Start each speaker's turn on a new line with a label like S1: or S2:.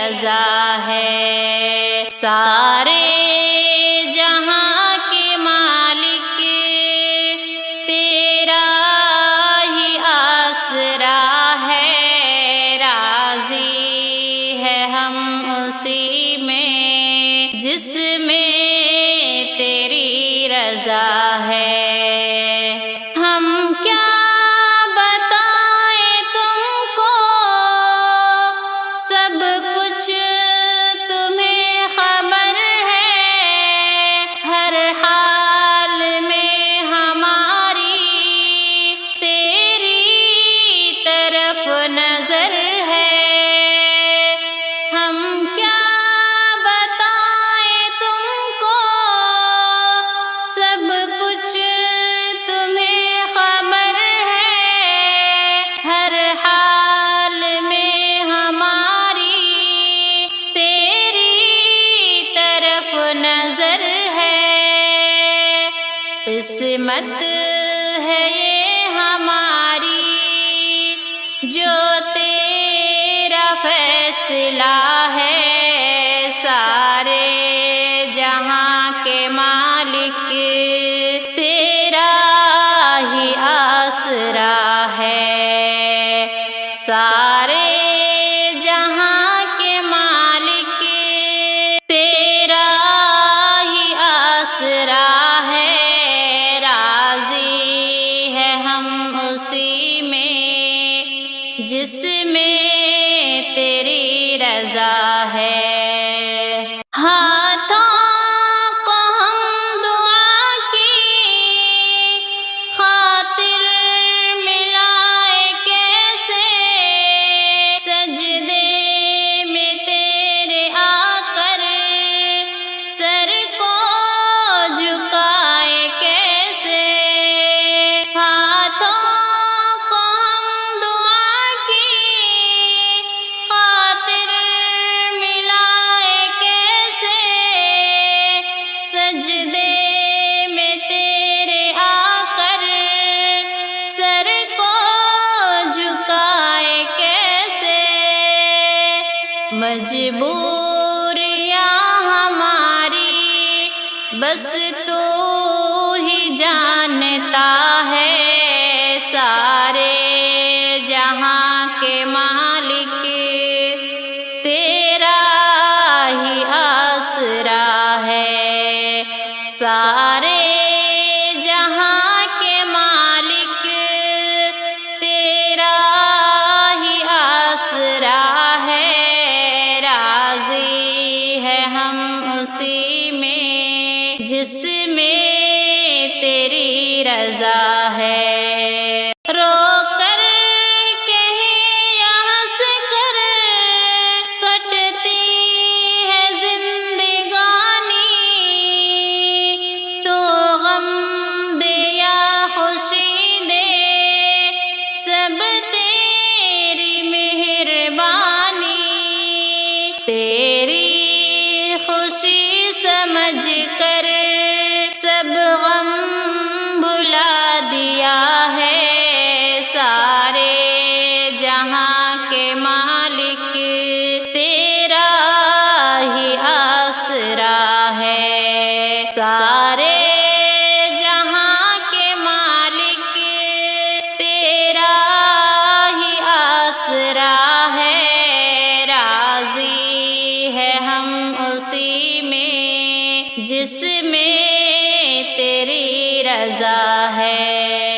S1: رضا ہے۔ سارے جہاں کے مالک تیرا ہی آسرا ہے، راضی ہے ہم اسی میں جس میں تیری رضا ہے۔ ہم کیا بتائیں تم کو، سب کچھ تمہیں خبر ہے، ہر حال میں ہماری تیری طرف نظر ہے۔ ہم کیا بتائیں تم کو، سب کچھ تمہیں خبر ہے، ہر حال میں ہماری تیری طرف نظر ہے۔ قسمت ہے یہ ہماری جو تیرا فیصلہ ہے، سارے جہاں کے مالک تیرا ہی آسرا ہے۔ سارے جہاں کے مالک تیرا ہی آسرا ہے، راضی ہے ہم اسی میں جس میں تیری رضا ہے۔ ہاتھوں کو ہم دعا کی خاطر ملائے کیسے، سجدے میں تیرے آ کر سر کو جھکائے کیسے۔ ہاتھوں کو ہم دعا کی خاطر ملائے کیسے، سجدے میں تیرے آ کر سر کو جھکائے کیسے۔ مجبوریاں ہماری بس تو ہی جانتا ہے، سارے جہاں کے مالک تیرا ہی آسرا ہے۔ سارے جہاں کے مالک تیرا ہی آسرا ہے، راضی ہے ہم اسی میں جس میں تیری رضا ہے۔ رو کر کہیں یا ہنس کر کٹتی ہے زندگانی، تو غم دے یا خوشی دے سب تیری مہربانی، تیری خوشی سمجھ کر سب غم بھلا دیا ہے، سارے جہاں کے مالک تیرا ہی آسرا ہے۔ سارے جہاں کے مالک تیرا ہی آسرا ہے، راضی ہے ہم اسی میں جس میں تیری رضا ہے۔